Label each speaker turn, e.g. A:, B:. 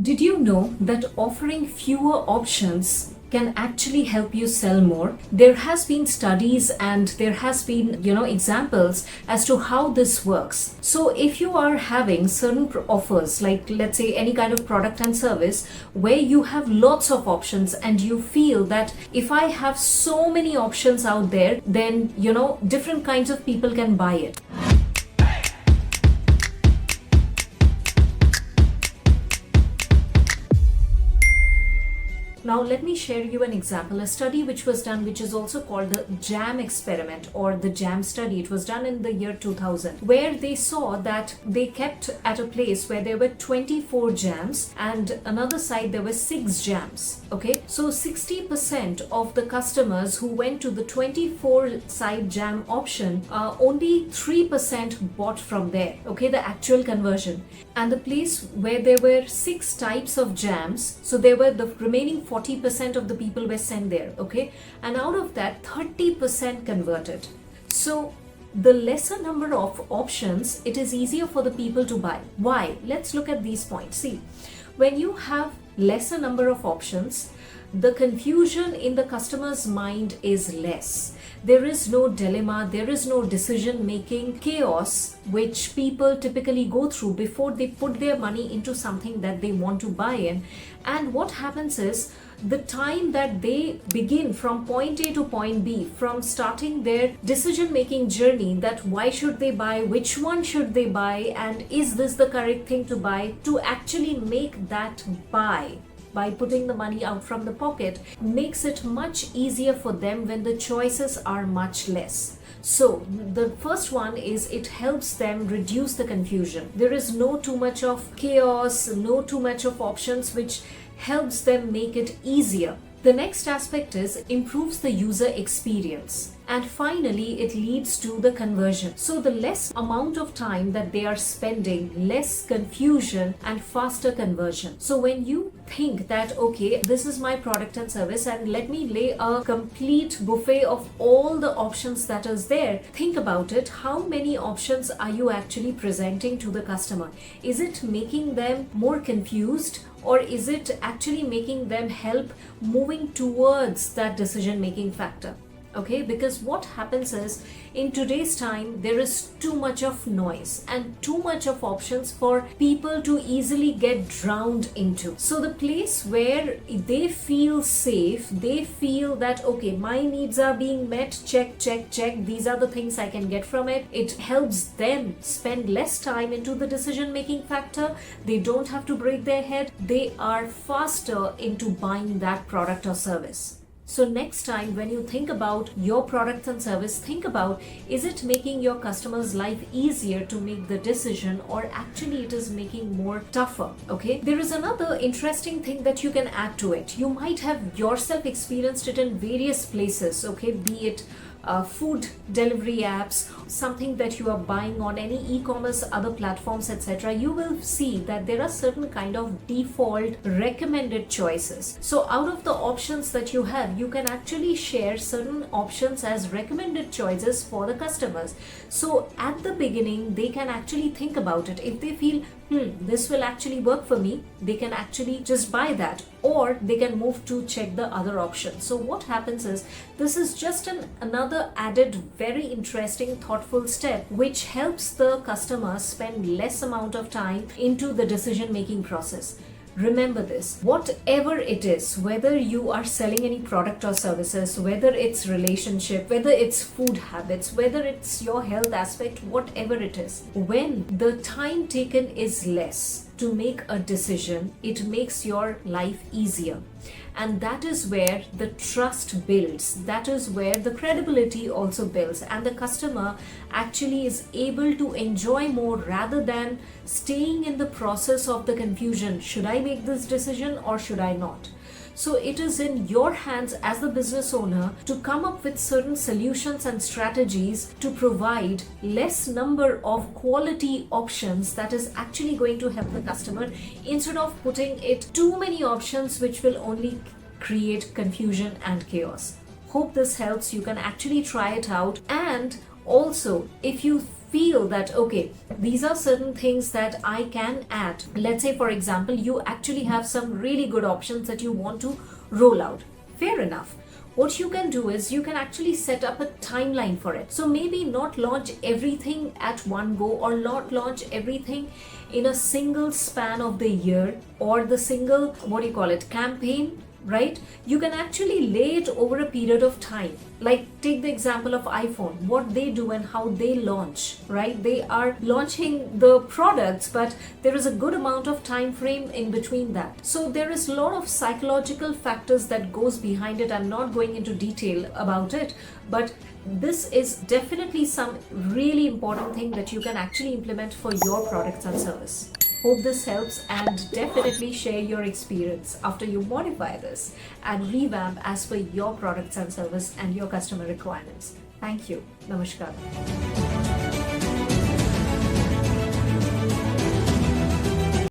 A: Did you know that offering fewer options can actually help you sell more? There has been studies and there has been, examples as to how this works. So if you are having certain offers, like let's say any kind of product and service where you have lots of options and you feel that if I have so many options out there, then, different kinds of people can buy it. Now, let me share you an example, a study which was done, which is also called the JAM experiment or the JAM study. It was done in the year 2000, where they saw that they kept at a place where there were 24 jams and another side there were 6 jams. Okay, so 60% of the customers who went to the 24 side jam option, only 3% bought from there. Okay, the actual conversion. And the place where there were 6 types of jams, so there were the remaining 40% of the people were sent there, okay, and out of that 30% converted. So the lesser number of options, it is easier for the people to buy. Why? Let's look at these points. See, when you have lesser number of options, the confusion in the customer's mind is less. There is no dilemma, there is no decision making chaos which people typically go through before they put their money into something that they want to buy in. And what happens is, the time that they begin from point A to point B, from starting their decision making journey, that why should they buy, which one should they buy, and is this the correct thing to buy, to actually make that buy by putting the money out from the pocket, makes it much easier for them when the choices are much less. So the first one is, it helps them reduce the confusion. There is no too much of chaos, no too much of options, which helps them make it easier. The next aspect is, improves the user experience. And finally, it leads to the conversion. So the less amount of time that they are spending, less confusion and faster conversion. So when you think that, okay, this is my product and service and let me lay a complete buffet of all the options that is there, think about it. How many options are you actually presenting to the customer? Is it making them more confused? Or is it actually making them help moving towards that decision making factor? Okay, because what happens is, in today's time there is too much of noise and too much of options for people to easily get drowned into. So the place where they feel safe, they feel that, okay, my needs are being met, check, these are the things I can get from it. It helps them spend less time into the decision making factor. They don't have to break their head. They are faster into buying that product or service. So next time when you think about your product and service, think about, is it making your customer's life easier to make the decision, or actually it is making more tougher? Okay, there is another interesting thing that you can add to it. You might have yourself experienced it in various places, okay, be it food delivery apps, something that you are buying on any e-commerce, other platforms, etc. You will see that there are certain kind of default recommended choices. So out of the options that you have, you can actually share certain options as recommended choices for the customers. So at the beginning, they can actually think about it. If they feel, this will actually work for me, they can actually just buy that, or they can move to check the other options. So what happens is, this is just another added very interesting thoughtful step which helps the customer spend less amount of time into the decision making process. Remember this, whatever it is, whether you are selling any product or services, whether it's relationship, whether it's food habits, whether it's your health aspect, whatever it is, when the time taken is less to make a decision, it makes your life easier. And that is where the trust builds. That is where the credibility also builds. And the customer actually is able to enjoy more rather than staying in the process of the confusion. Should I make this decision or should I not? So it is in your hands as the business owner to come up with certain solutions and strategies to provide less number of quality options that is actually going to help the customer, instead of putting it too many options which will only create confusion and chaos. Hope this helps. You can actually try it out. And also, if you feel that, okay, these are certain things that I can add. Let's say, for example, you actually have some really good options that you want to roll out. Fair enough. What you can do is you can actually set up a timeline for it. So maybe not launch everything at one go, or not launch everything in a single span of the year, or the single, campaign, right? You can actually lay it over a period of time. Like, take the example of iPhone, what they do and how they launch, right? They are launching the products, but there is a good amount of time frame in between that. So there is a lot of psychological factors that goes behind it. I'm not going into detail about it, but this is definitely some really important thing that you can actually implement for your products and service. Hope this helps, and definitely share your experience after you modify this and revamp as per your products and service and your customer requirements. Thank you. Namaskar.